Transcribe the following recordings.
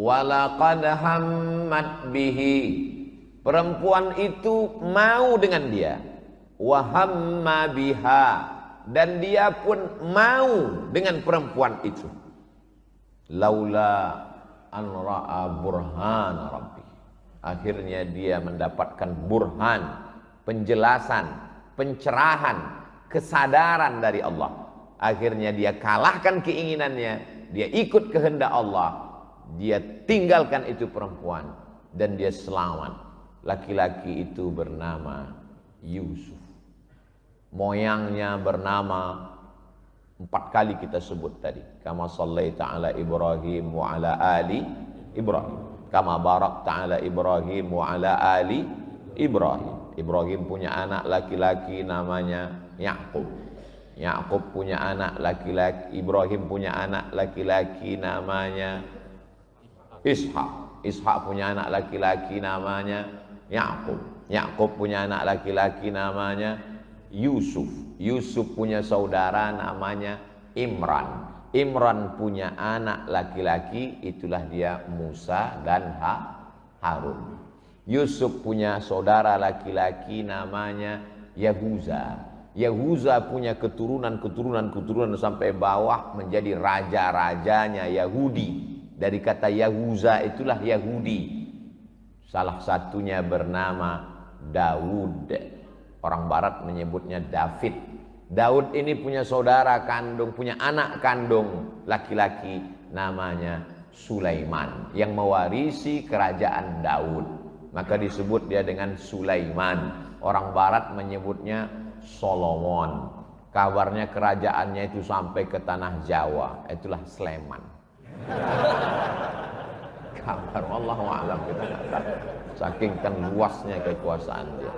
walaqad hammat bihi, perempuan itu mau dengan dia, wa hamma biha, dan dia pun mau dengan perempuan itu, laula an ra'a burhan rabbi, akhirnya dia mendapatkan burhan, penjelasan, pencerahan, kesadaran dari Allah. Akhirnya dia kalahkan keinginannya, dia ikut kehendak Allah, dia tinggalkan itu perempuan dan dia selamat. Laki-laki itu bernama Yusuf. Moyangnya bernama 4 kali kita sebut tadi. Kama sallaita ala Ibrahim wa ala ali Ibrahim. Kama barakta ala Ibrahim wa ala ali Ibrahim. Ibrahim punya anak laki-laki namanya Yaqub. Yaqub punya anak laki-laki, Ibrahim punya anak laki-laki namanya Ishak. Ishak punya anak laki-laki namanya Yaqub. Yaqub punya anak laki-laki namanya Yusuf. Yusuf punya saudara namanya Imran. Imran punya anak laki-laki, itulah dia Musa dan Harun. Yusuf punya saudara laki-laki namanya Yahuza. Yahuza punya keturunan sampai bawah menjadi raja-rajanya Yahudi. Dari kata Yahuza itulah Yahudi. Salah satunya bernama Daud. Orang barat menyebutnya David. Daud ini punya saudara kandung, punya anak kandung laki-laki namanya Sulaiman, yang mewarisi kerajaan Daud. Maka disebut dia dengan Sulaiman. Orang barat menyebutnya Solomon. Kabarnya kerajaannya itu sampai ke tanah Jawa, itulah Sleman. Kabar wallahu a'lam, kita nggak tahu. Saking kan luasnya kekuasaan dia.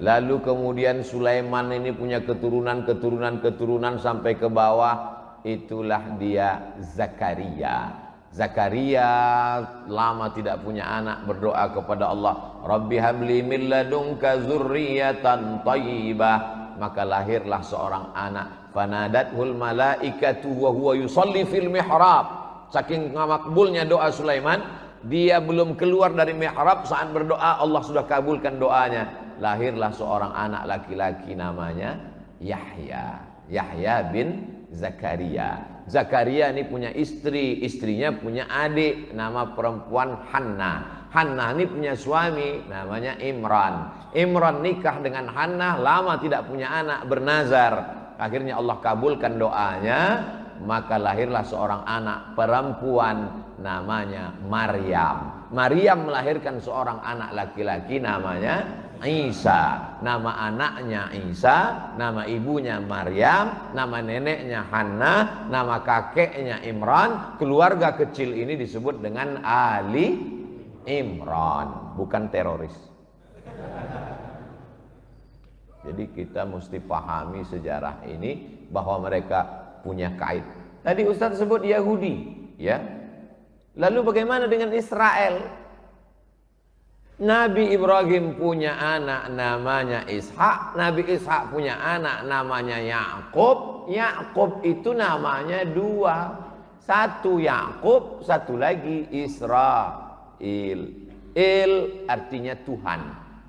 Lalu kemudian Sulaiman ini punya keturunan sampai ke bawah, itulah dia Zakaria. Zakaria lama tidak punya anak, berdoa kepada Allah, Rabbi habli min ladunka dzurriyyatan thayyibah, maka lahirlah seorang anak. Fanadathul malaikatu wa huwa yusalli fil mihrab. Saking makbulnya doa Sulaiman, dia belum keluar dari mihrab, saat berdoa Allah sudah kabulkan doanya. Lahirlah seorang anak laki-laki namanya Yahya. Yahya bin Zakaria. Zakaria ini punya istri, istrinya punya adik nama perempuan Hannah. Hannah ini punya suami namanya Imran. Imran nikah dengan Hannah, lama tidak punya anak, bernazar. Akhirnya Allah kabulkan doanya, maka lahirlah seorang anak perempuan namanya Maryam. Maryam melahirkan seorang anak laki-laki namanya Isa. Nama anaknya Isa, nama ibunya Maryam, nama neneknya Hannah, nama kakeknya Imran. Keluarga kecil ini disebut dengan Ali Imran, bukan teroris. Jadi kita mesti pahami sejarah ini, bahwa mereka punya kait. Tadi Ustaz sebut Yahudi, ya. Lalu bagaimana dengan Israel? Nabi Ibrahim punya anak namanya Ishak, Nabi Ishak punya anak namanya Yakub. Yakub itu namanya 2. Satu Yakub, satu lagi Israel. Il artinya Tuhan,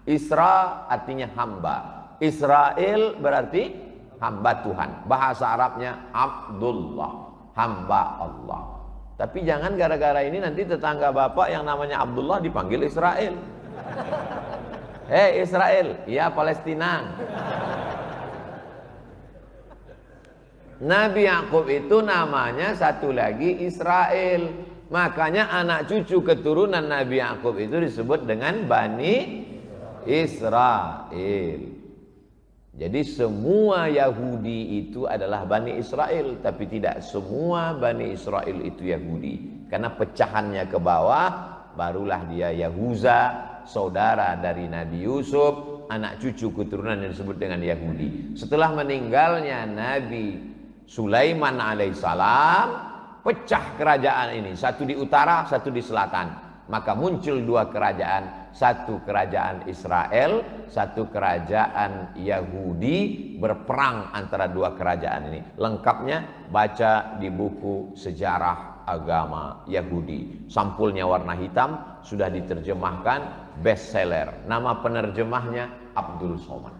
Isra artinya hamba. Israel berarti hamba Tuhan. Bahasa Arabnya Abdullah, hamba Allah. Tapi jangan gara-gara ini nanti tetangga bapak yang namanya Abdullah dipanggil Israel. Hei Israel, ya Palestina. Nabi Yakub itu namanya satu lagi Israel. Makanya anak cucu keturunan Nabi Yakub itu disebut dengan Bani Israel. Jadi semua Yahudi itu adalah Bani Israel, tapi tidak semua Bani Israel itu Yahudi. Karena pecahannya ke bawah, barulah dia Yahuza, saudara dari Nabi Yusuf, anak cucu keturunan yang disebut dengan Yahudi. Setelah meninggalnya Nabi Sulaiman alaihissalam, pecah kerajaan ini, satu di utara, satu di selatan. Maka muncul 2 kerajaan, satu kerajaan Israel, satu kerajaan Yahudi, berperang antara 2 kerajaan ini. Lengkapnya baca di buku sejarah agama Yahudi. Sampulnya warna hitam, sudah diterjemahkan, bestseller. Nama penerjemahnya Abdul Somad.